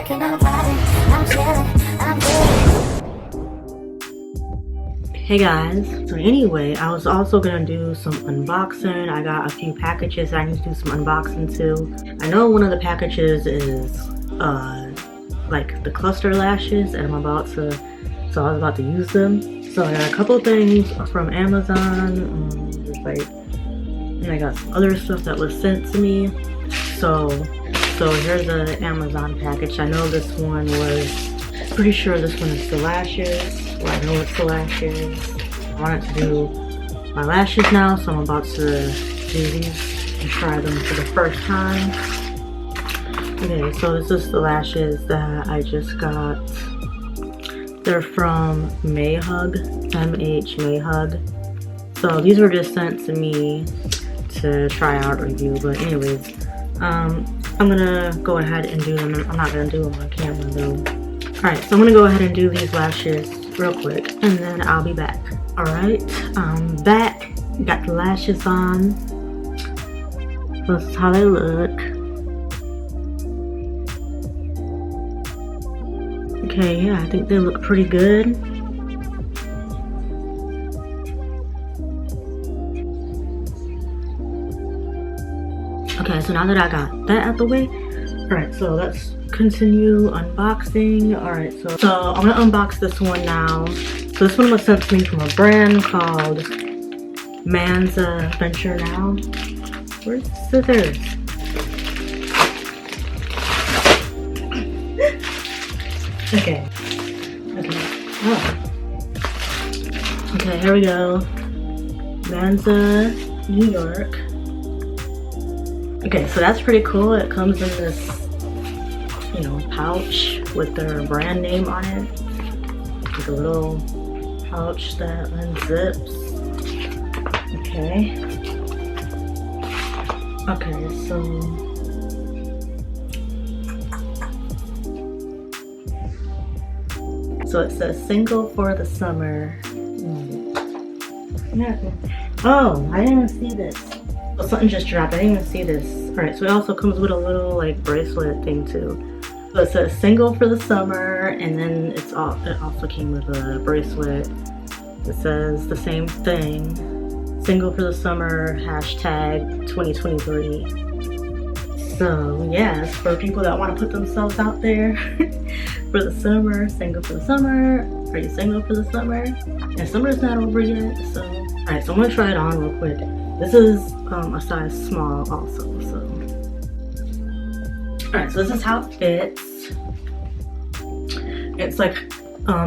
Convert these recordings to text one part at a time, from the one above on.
working, I'm vibing, I'm chilling, I'm good. Hey guys, so anyway, I was also gonna do some unboxing. I got a few packages I need to do some unboxing too. I know one of the packages is like the cluster lashes, and so I was about to use them. So I got a couple things from Amazon, and I got some other stuff that was sent to me. So here's the Amazon package. I know this one was, pretty sure this one is the lashes. Well, I know it's the lashes. I wanted to do my lashes now, so I'm about to do these and try them for the first time. Okay, so this is the lashes that I just got. They're from Mayhug, MH Mayhug. So these were just sent to me to try out review, but anyways, I'm gonna go ahead and do them. I'm not gonna do them on camera though. Alright, so I'm gonna go ahead and do these lashes real quick and then I'll be back. Alright, I'm back. Got the lashes on. This is how they look. Okay, yeah, I think they look pretty good. Okay, so now that I got that out the way, alright, so let's continue unboxing. Alright, so I'm gonna unbox this one now. So this one was sent to me from a brand called Manza Venture Now. Where's the scissors? Okay. Oh. Okay, here we go. Manza, New York. Okay, so that's pretty cool. It comes in this, you know, pouch with their brand name on it. Like a little pouch that unzips. Okay. Okay, so it says single for the summer. Oh, I didn't even see this. Oh, something just dropped. I didn't even see this. Alright, so it also comes with a little like bracelet thing too. So it says single for the summer, and then it also came with a bracelet. It says the same thing. Single for the summer, hashtag 2023. So yes, for people that want to put themselves out there for the summer, single for the summer. Are you single for the summer? And summer's not over yet, so. Alright, so I'm gonna try it on real quick. This is a size small also, so. Alright, so this is how it fits. It's like,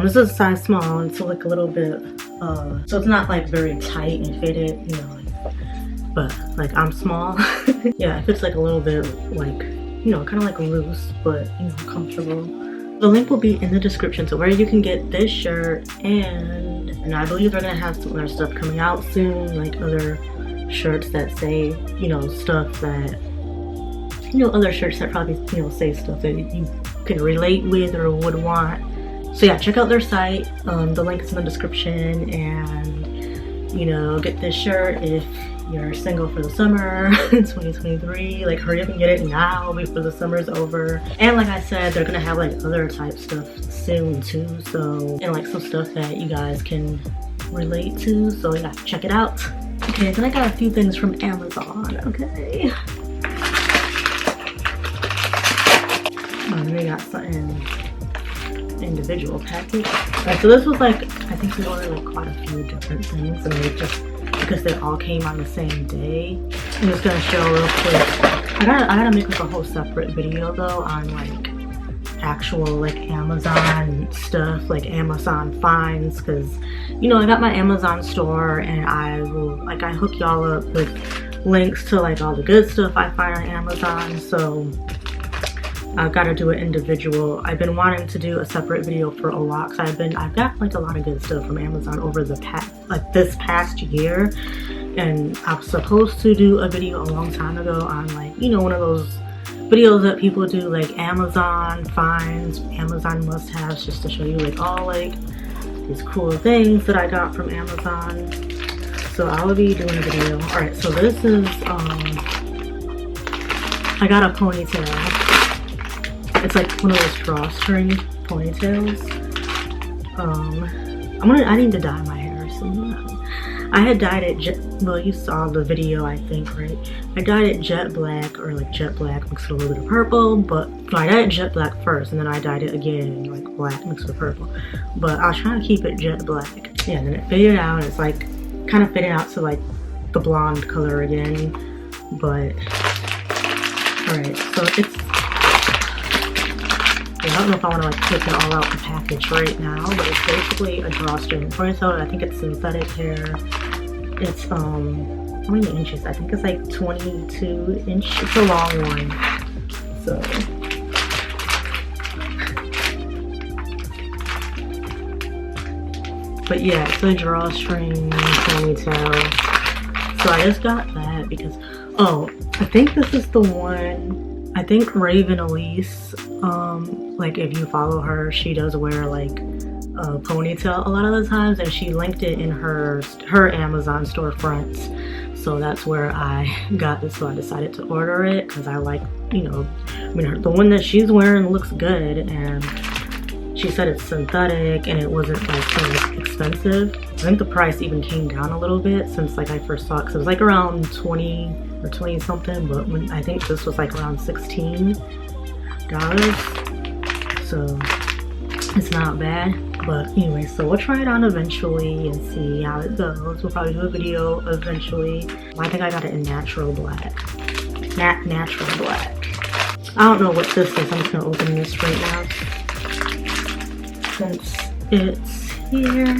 this is a size small, it's like a little bit, so it's not like very tight and fitted, you know, but like I'm small. Yeah, it fits like a little bit like, you know, kind of like loose, but you know, comfortable. The link will be in the description to where you can get this shirt, and I believe they're gonna have some other stuff coming out soon, like other shirts that say, you know, stuff that, you know, other shirts that probably, you know, say stuff that you can relate with or would want. So yeah, check out their site. The link is in the description, and you know, get this shirt if you're single for the summer 2023. Like, hurry up and get it now before the summer's over. And like I said, they're gonna have like other type stuff soon too, so, and like some stuff that you guys can relate to, so yeah, check it out. Okay, then I got a few things from Amazon. Okay, we got something individual package. Alright, so this was like, I think we ordered like quite a few different things, and they just, because they all came on the same day. I'm just gonna show real quick. I gotta make like a whole separate video though on like actual like Amazon stuff, like Amazon finds, because you know, I got my Amazon store, and I hook y'all up with links to like all the good stuff I find on Amazon. So I've got to do it individual. I've been wanting to do a separate video for a lot, because I've got like a lot of good stuff from Amazon over the this past year, and I was supposed to do a video a long time ago on like, you know, one of those videos that people do, like Amazon finds, Amazon must-haves, just to show you like all like these cool things that I got from Amazon. So I will be doing a video. Alright, so this is I got a ponytail. It's like one of those drawstring ponytails. I need to dye my hair soon. I had dyed it well, you saw the video, I think, right? I dyed it jet black, or like jet black mixed with a little bit of purple, but no, I dyed it jet black first, and then I dyed it again like black mixed with purple. But I was trying to keep it jet black. Yeah, and then it faded out. It's like kind of fading out to like the blonde color again. But alright, so it's, I don't know if I want to like take it all out the package right now, but it's basically a drawstring ponytail. I think it's synthetic hair. It's how many inches? I think it's like 22 inches. It's a long one. So but yeah, it's a drawstring ponytail. So I just got that because, oh, I think this is the one, I think Raven Elise, like if you follow her, she does wear like a ponytail a lot of the times, and she linked it in her Amazon storefronts. So that's where I got this, so I decided to order it because I like, you know, I mean, the one that she's wearing looks good, and she said it's synthetic and it wasn't like so expensive. I think the price even came down a little bit since like I first saw it, because it was like around 20 or 20 something, but when I think this was like around $16. So it's not bad. But anyway, so we'll try it on eventually and see how it goes. We'll probably do a video eventually. I think I got it in natural black. Natural black. I don't know what this is. I'm just gonna open this right now since it's here.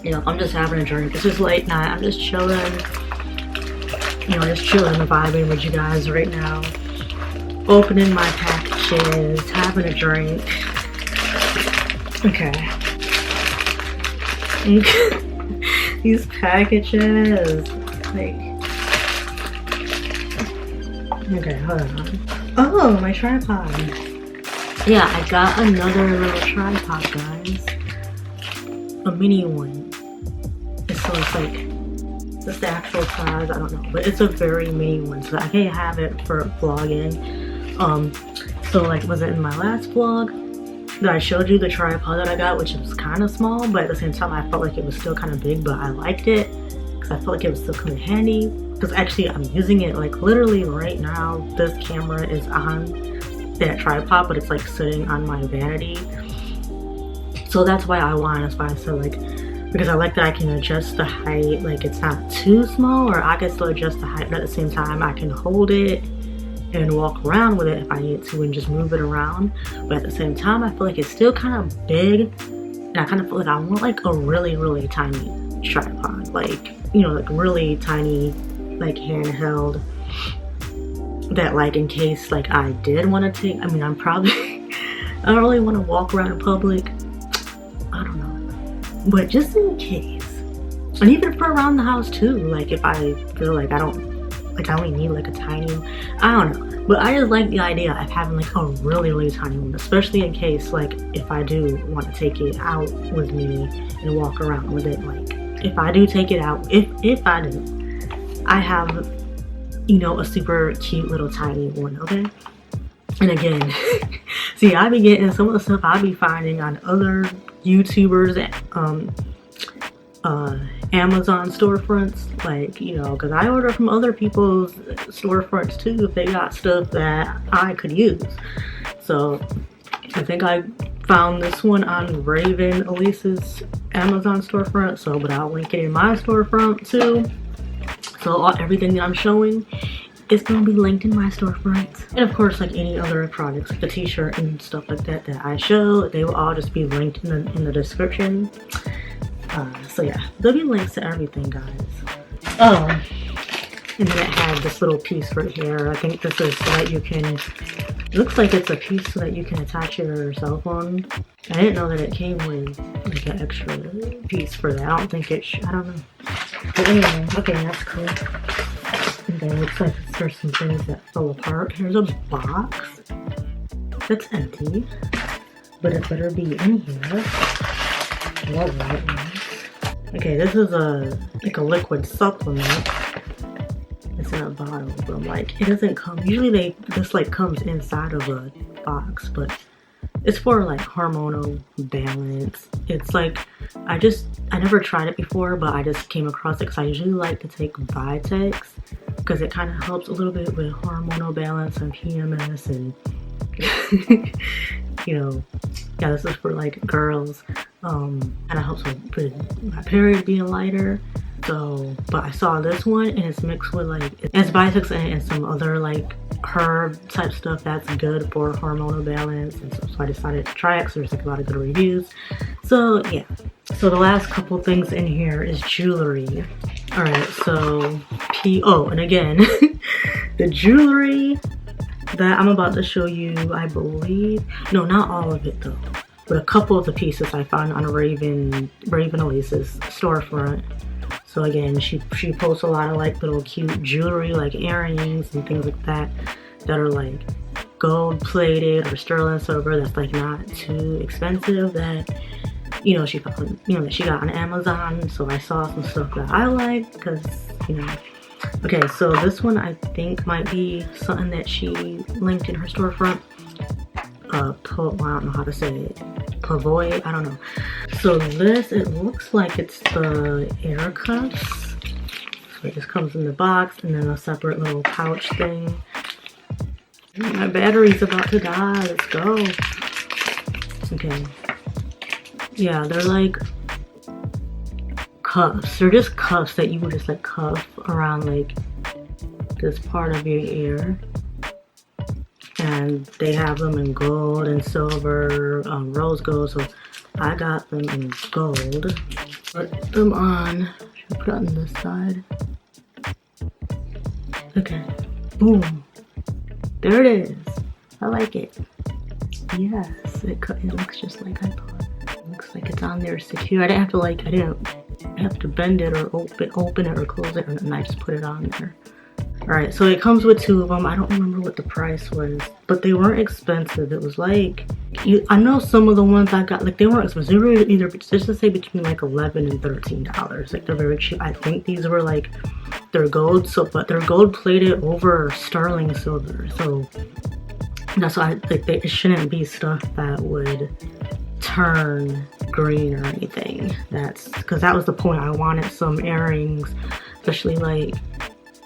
You know, I'm just having a drink. It's just late night. I'm just chilling. You know, just chilling and vibing with you guys right now. Opening my packages, having a drink. Okay. These packages, like, okay, hold on. Oh, my tripod. Yeah, I got another little tripod, guys. A mini one. So it's like, this the actual size, I don't know, but it's a very mini one, so I can't have it for vlogging. So like, was it in my last vlog that I showed you the tripod that I got, which was kind of small, but at the same time I felt like it was still kind of big, but I liked it because I felt like it was still kind of handy. Because actually I'm using it like literally right now. This camera is on that tripod, but it's like sitting on my vanity. So that's why I want it. That's why I said like, because I like that I can adjust the height, like it's not too small, or I can still adjust the height, but at the same time I can hold it and walk around with it if I need to and just move it around. But at the same time I feel like it's still kind of big, and I kind of feel like I want like a really, really tiny tripod, like, you know, like really tiny, like handheld, that like in case like I did want to take, I mean, I'm probably I don't really want to walk around in public, I don't know, but just in case. And even for around the house too, like if I feel like I only need like a tiny, I don't know, but I just like the idea of having like a really, really tiny one, especially in case like if I do want to take it out with me and walk around with it. Like if I do take it out, if I do, I have, you know, a super cute little tiny one, okay? And again, see, I be getting some of the stuff I be finding on other YouTubers, Amazon storefronts, like, you know, because I order from other people's storefronts too if they got stuff that I could use. So I think I found this one on Raven Elise's Amazon storefront, so, but I'll link it in my storefront too. So everything that I'm showing is going to be linked in my storefront. And of course, like any other products, like the t-shirt and stuff like that that I show, they will all just be linked in the description. So yeah, there'll be links to everything, guys. Oh, and then it had this little piece right here. I think this is so that you can, it looks like it's a piece so that you can attach your cell phone. I didn't know that it came with like an extra piece for that. I don't think it I don't know. But anyway, okay, that's cool. And then it looks like there's some things that fell apart. Here's a box that's empty, but it better be in here. I love that one. Okay, this is a liquid supplement. It's in a bottle, but I'm like, it doesn't come. Usually this like comes inside of a box, but it's for like hormonal balance. It's like I never tried it before, but I just came across it because I usually like to take Vitex because it kind of helps a little bit with hormonal balance and PMS and you know, yeah, this is for like girls. And it helps with my period being lighter. So, but I saw this one and it's mixed with like, it's Vitex and some other like herb type stuff that's good for hormonal balance. And so I decided to try it because there's like a lot of good reviews. So yeah, so the last couple things in here is jewelry. All right, so and again, the jewelry that I'm about to show you, I believe, no, not all of it though, but a couple of the pieces I found on Raven Elise's storefront. So again, she posts a lot of like little cute jewelry, like earrings and things like that are like gold plated or sterling silver that's like not too expensive, that you know she found, you know, that she got on Amazon. So I saw some stuff that I like because, you know. Okay, so this one I think might be something that she linked in her storefront. I don't know how to say it. Pavoy, I don't know. So this, it looks like it's the air cuffs. So it just comes in the box and then a separate little pouch thing. My battery's about to die. Let's go. Okay. Yeah, they're like cuffs. They're just cuffs that you would just like cuff around like this part of your ear. And they have them in gold and silver, rose gold. So I got them in gold. Put them on. Should put it on this side. Okay. Boom. There it is. I like it. Yes, it looks just like I thought. It looks like it's on there secure. I didn't have to bend it or open it or close it, and I just put it on there. Alright, so it comes with 2 of them. I don't remember what the price was, but they weren't expensive. It was like, I know some of the ones I got, like they weren't expensive. They were either, just to say, between like $11 and $13. Like they're very cheap. I think these were like, they're gold, so, but they're gold plated over sterling silver. So that's why it shouldn't be stuff that would turn green or anything. That's because that was the point. I wanted some earrings, especially like,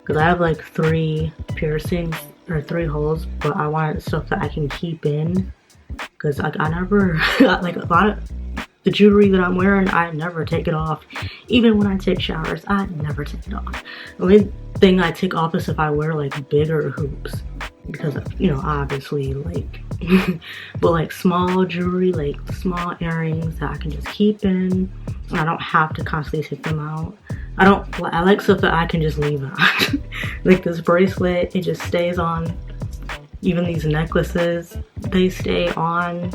because I have like 3 piercings or 3 holes, but I wanted stuff that I can keep in, because I never like a lot of the jewelry that I'm wearing, I never take it off. Even when I take showers, I never take it off. The only thing I take off is if I wear like bigger hoops, because, you know, obviously, like but like small jewelry, like small earrings that I can just keep in and I don't have to constantly take them out. I like stuff that I can just leave on. Like this bracelet, it just stays on. Even these necklaces, they stay on.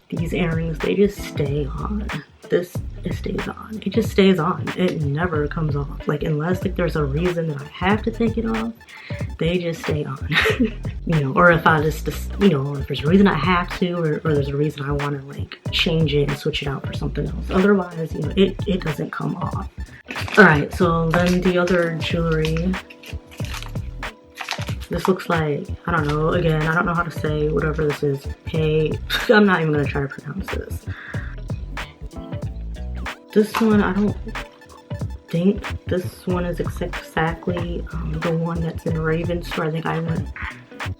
These earrings, they just stay on. It stays on. It just stays on. It never comes off. Like, unless like there's a reason that I have to take it off, they just stay on. You know, or if I just you know, if there's a reason I have to, or there's a reason I want to like change it and switch it out for something else. Otherwise, you know, it doesn't come off. All right, so then the other jewelry. This looks like, I don't know, again, I don't know how to say whatever this is. Hey, I'm not even gonna try to pronounce this. This one, I don't think this one is exactly the one that's in Raven's store. I think I went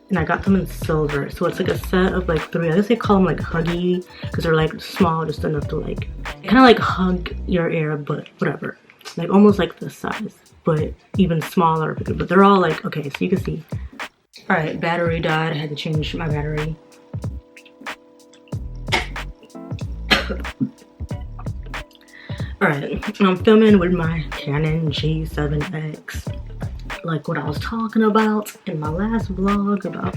and I got them in silver. So it's like a set of like 3. I guess they call them like huggy because they're like small, just enough to like, kind of like hug your ear, but whatever. Like almost like this size, but even smaller. But they're all like, okay, so you can see. All right, battery died. I had to change my battery. All right, I'm filming with my Canon G7X. Like what I was talking about in my last vlog about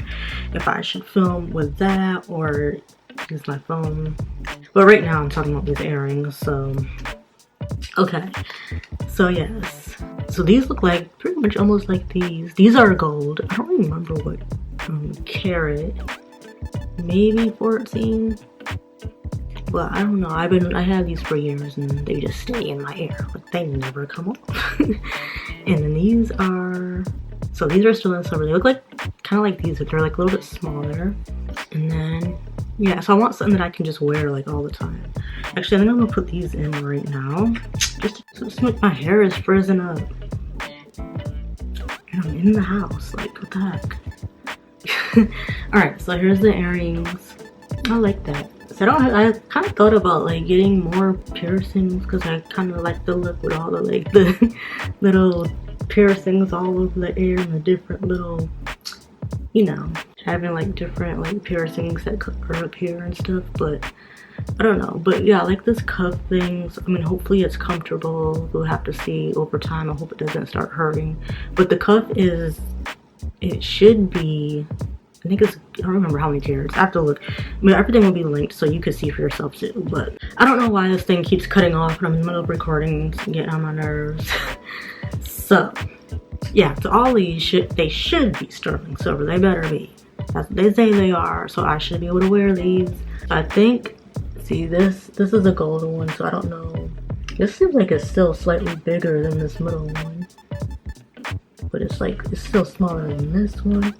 if I should film with that or use my phone. But right now I'm talking about these earrings, so okay. So yes, so these look like pretty much almost like these. These are gold. I don't remember what carat. Maybe 14. But I don't know, I have these for years and they just stay in my hair. Like they never come off. And then these are, so these are still in silver. They look like, kind of like these, but they're like a little bit smaller. And then, yeah, so I want something that I can just wear like all the time. Actually, I think I'm gonna put these in right now. Just make my hair is frozen up. And I'm in the house, like what the heck? Alright, so here's the earrings. I like that. So I kind of thought about like getting more piercings because I kind of like the look with all the like the little piercings all over the ear and the different little, you know, having like different like piercings that are up here and stuff. But I don't know. But yeah, I like this cuff things. I mean, hopefully it's comfortable. We'll have to see over time. I hope it doesn't start hurting. But the cuff is, it should be, I think it's, I don't remember how many tiers. I have to look. I mean, everything will be linked so you can see for yourself too. But I don't know why this thing keeps cutting off when I'm in the middle of recording. It's getting on my nerves. So yeah, so all these they should be sterling silver. They better be. That's what they say they are. So I should be able to wear these. I think, see this is a golden one, so I don't know. This seems like it's still slightly bigger than this middle one. But it's like, it's still smaller than this one.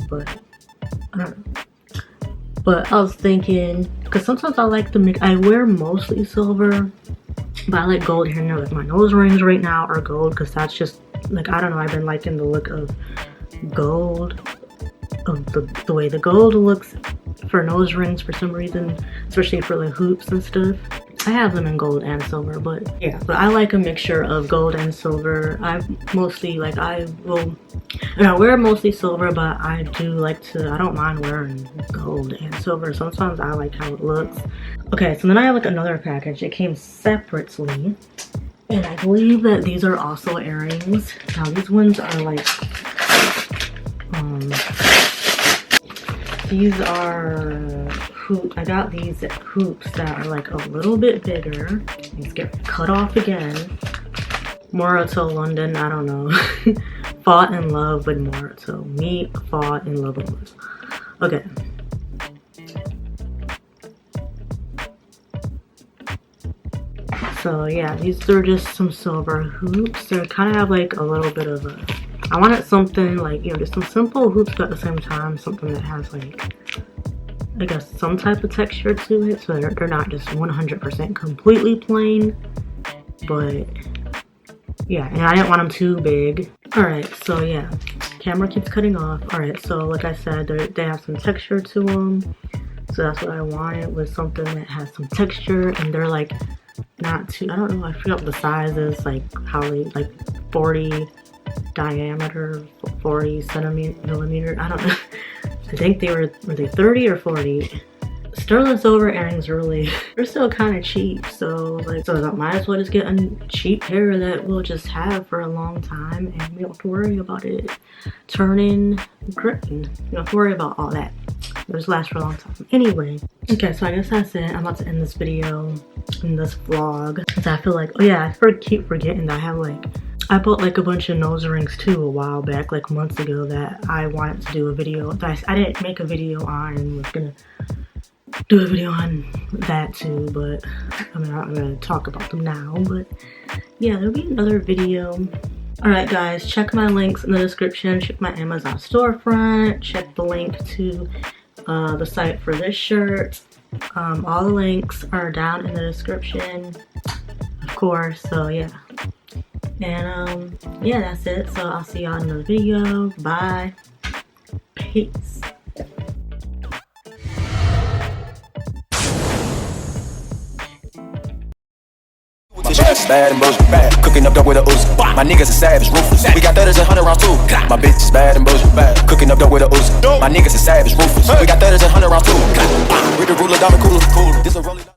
But I don't know. But I was thinking, because sometimes I like to make, I wear mostly silver, but I like gold here and there. Like my nose rings right now are gold because that's just like, I don't know, I've been liking the look of gold, of the way the gold looks for nose rings for some reason, especially for like hoops and stuff. I have them in gold and silver, but yeah, but I like a mixture of gold and silver. I mostly like, I wear mostly silver, but I do like to, I don't mind wearing gold and silver. Sometimes I like how it looks. Okay, so then I have like another package. It came separately, and I believe that these are also earrings. Now these ones are like, these are I got these hoops that are like a little bit bigger. These get cut off again. Morato London, I don't know. Fought in love with Morato. Me fought in love with Morato. Okay. So yeah, these are just some silver hoops. They kind of have like a little bit of a, I wanted something like, you know, just some simple hoops, but at the same time something that has like, I guess some type of texture to it, so they're not just 100% completely plain. But yeah, and I didn't want them too big. Alright, so yeah, camera keeps cutting off. Alright, so like I said, they have some texture to them, so that's what I wanted, was something that has some texture. And they're like not too, I don't know, I forgot what the size is, like how they, like 40 diameter, 40 millimeter, I don't know. I think they were they 30 or 40? Sterling silver earrings are really, they're still kind of cheap, so like, so I might as well just get a cheap pair that we'll just have for a long time, and we don't have to worry about it turning green. You don't have to worry about all that. It'll just last for a long time. Anyway, okay, so I guess that's it. I'm about to end this video in this vlog. So I feel like, oh yeah, I keep forgetting that I have like, I bought like a bunch of nose rings too a while back, like months ago, that I wanted to do a video that I didn't make a video on, and was gonna do a video on that too, but I mean, I'm not gonna talk about them now. But yeah, there'll be another video. Alright guys, check my links in the description. Check my Amazon storefront. Check the link to the site for this shirt. All the links are down in the description, of course, so yeah. And yeah, that's it. So I'll see y'all in another video. Bye. Peace. Bad and bullshit, bad. Cooking up dope with a Uzi. My niggas are savage, ruthless. We got 30s and 100 rounds too. My bitch is bad and bullshit, bad. Cooking up dope with a Uzi. My niggas are savage, ruthless. We got 30s and 100 rounds too. With the ruler, down the cooler. This a rolling.